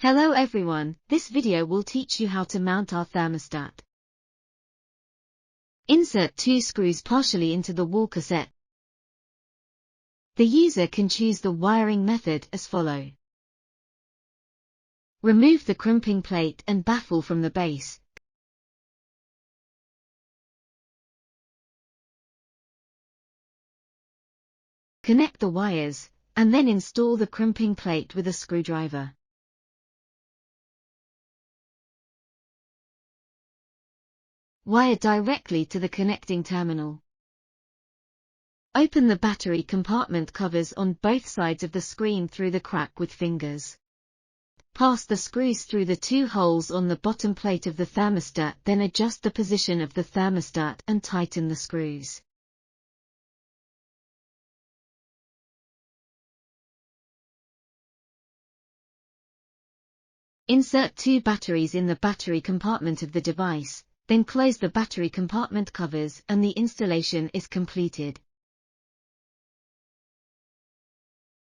Hello everyone, this video will teach you how to mount our thermostat. Insert 2 screws partially into the wall cassette. The user can choose the wiring method as follows. Remove the crimping plate and baffle from the base. Connect the wires, and then install the crimping plate with a screwdriver. Wire directly to the connecting terminal. Open the battery compartment covers on both sides of the screen through the crack with fingers. Pass the screws through the 2 holes on the bottom plate of the thermostat, then adjust the position of the thermostat and tighten the screws. Insert 2 batteries in the battery compartment of the device, then close the battery compartment covers and the installation is completed.